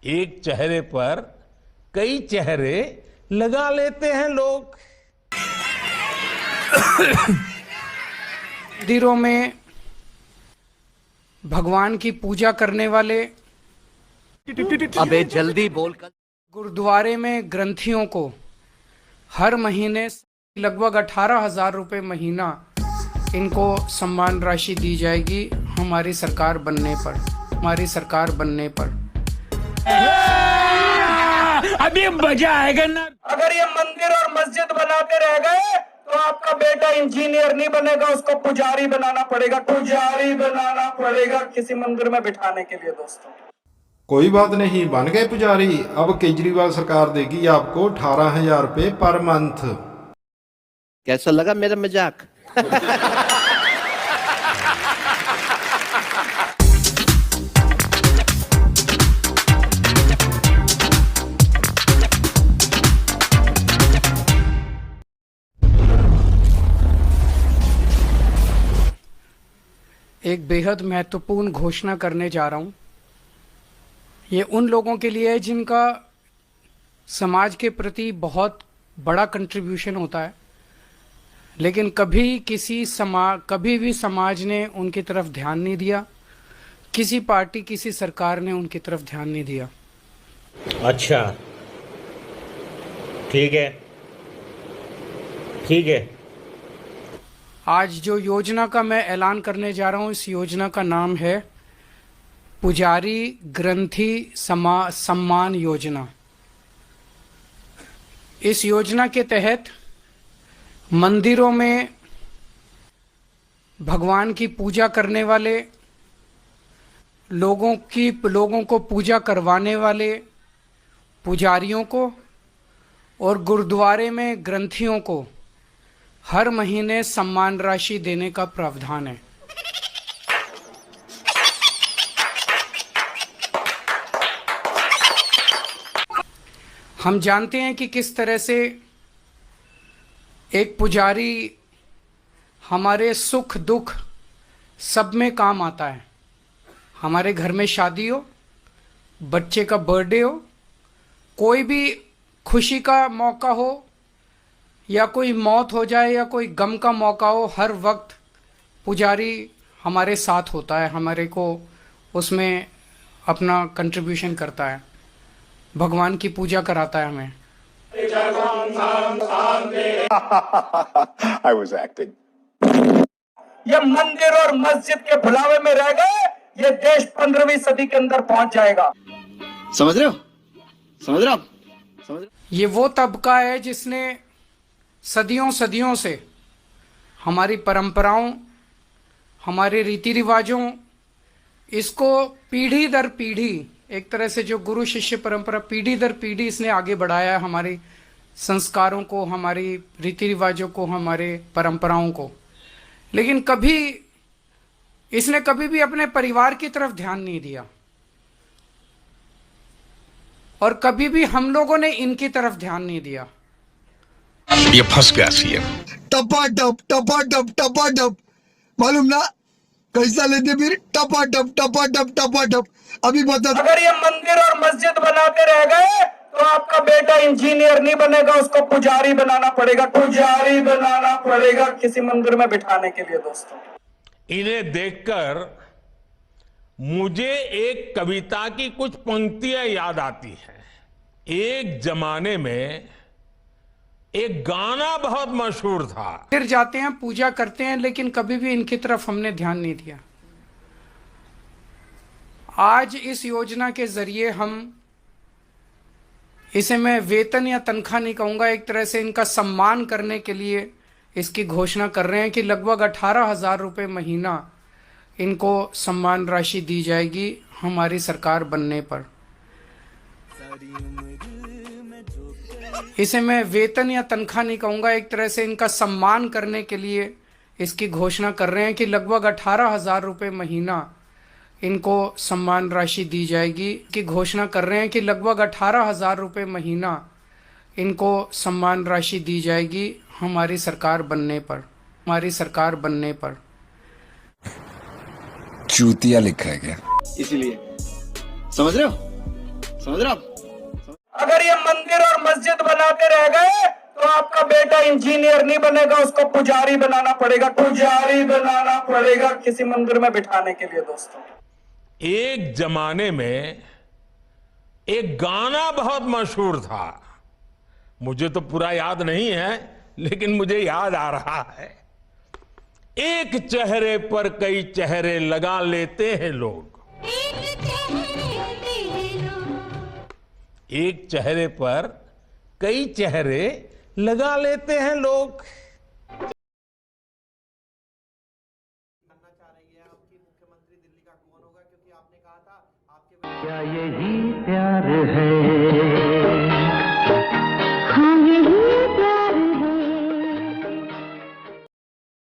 एक चेहरे पर कई चेहरे लगा लेते हैं लोग। मंदिरों में भगवान की पूजा करने वाले, अबे जल्दी बोल। गुरुद्वारे में ग्रंथियों को हर महीने लगभग 18,000 रुपये महीना इनको सम्मान राशि दी जाएगी हमारी सरकार बनने पर। हमारी सरकार बनने पर अभी मजा आएगा ना। अगर ये मंदिर और मस्जिद बनाते रह गए तो आपका बेटा इंजीनियर नहीं बनेगा, उसको पुजारी बनाना पड़ेगा। पुजारी बनाना पड़ेगा किसी मंदिर में बिठाने के लिए। दोस्तों कोई बात नहीं, बन गए पुजारी। अब केजरीवाल सरकार देगी आपको 18,000 रुपये पर मंथ। कैसा लगा मेरा मजाक? एक बेहद महत्वपूर्ण घोषणा करने जा रहा हूँ। ये उन लोगों के लिए है जिनका समाज के प्रति बहुत बड़ा कंट्रीब्यूशन होता है, लेकिन कभी भी समाज ने उनकी तरफ ध्यान नहीं दिया, किसी पार्टी किसी सरकार ने उनकी तरफ ध्यान नहीं दिया। अच्छा, ठीक है, ठीक है। आज जो योजना का मैं ऐलान करने जा रहा हूँ, इस योजना का नाम है पुजारी ग्रंथि सम्मान योजना। इस योजना के तहत मंदिरों में भगवान की पूजा करने वाले, लोगों को पूजा करवाने वाले पुजारियों को और गुरुद्वारे में ग्रंथियों को हर महीने सम्मान राशि देने का प्रावधान है। हम जानते हैं कि किस तरह से एक पुजारी हमारे सुख दुख सब में काम आता है। हमारे घर में शादी हो, बच्चे का बर्थडे हो, कोई भी खुशी का मौका हो या कोई मौत हो जाए या कोई गम का मौका हो, हर वक्त पुजारी हमारे साथ होता है, हमारे को उसमें अपना कंट्रीब्यूशन करता है, भगवान की पूजा कराता है हमें। I was acting. ये मंदिर और मस्जिद के भुलावे में रह गए, ये देश 15वीं सदी के अंदर पहुंच जाएगा। समझ रहे हो? समझ रहे हो? ये वो तबका है जिसने सदियों से हमारी परंपराओं, हमारे रीति रिवाजों, इसको पीढ़ी दर पीढ़ी, एक तरह से जो गुरु शिष्य परंपरा पीढ़ी दर पीढ़ी इसने आगे बढ़ाया है, हमारी संस्कारों को, हमारी रीति रिवाजों को, हमारे परंपराओं को। लेकिन इसने कभी भी अपने परिवार की तरफ ध्यान नहीं दिया और कभी भी हम लोगों ने इनकी तरफ ध्यान नहीं दिया। ये फंस गया सीएम। टपा टप मालूम ना कैसा लेते फिर? टपा टप। अभी बता, अगर ये मंदिर और मस्जिद बनाते रह गए तो आपका बेटा इंजीनियर नहीं बनेगा, उसको पुजारी बनाना पड़ेगा। पुजारी बनाना पड़ेगा किसी मंदिर में बिठाने के लिए। दोस्तों इन्हें देखकर मुझे एक कविता की कुछ पंक्तियां याद आती हैं। एक जमाने में एक गाना बहुत मशहूर था। फिर जाते हैं, पूजा करते हैं, लेकिन कभी भी इनकी तरफ हमने ध्यान नहीं दिया। आज इस योजना के जरिए इसे मैं वेतन या तनख्वाह नहीं कहूँगा, एक तरह से इनका सम्मान करने के लिए इसकी घोषणा कर रहे हैं कि लगभग 18,000 रुपये महीना इनको सम्मान राशि दी जाएगी हमारी सरकार बनने पर। इसे मैं वेतन या तनख्वाह नहीं कहूँगा, एक तरह से इनका सम्मान करने के लिए इसकी घोषणा कर रहे हैं कि लगभग 18,000 रुपये महीना इनको सम्मान राशि दी जाएगी। की घोषणा कर रहे हैं कि लगभग 18,000 रुपये महीना इनको सम्मान राशि दी जाएगी हमारी सरकार बनने पर। हमारी सरकार बनने पर। चूतिया लिखा है क्या? इसीलिए समझ रहे हो? समझ रहे हो आप? अगर ये मंदिर और मस्जिद बनाते रह गए तो आपका बेटा इंजीनियर नहीं बनेगा, उसको पुजारी बनाना पड़ेगा, पुजारी बनाना पड़ेगा किसी मंदिर में बिठाने के लिए। दोस्तों, एक जमाने में एक गाना बहुत मशहूर था, मुझे तो पूरा याद नहीं है लेकिन मुझे याद आ रहा है। एक चेहरे पर कई चेहरे लगा लेते हैं लोग, एक चेहरे पर कई चेहरे लगा लेते हैं लोग। क्या यही प्यार है?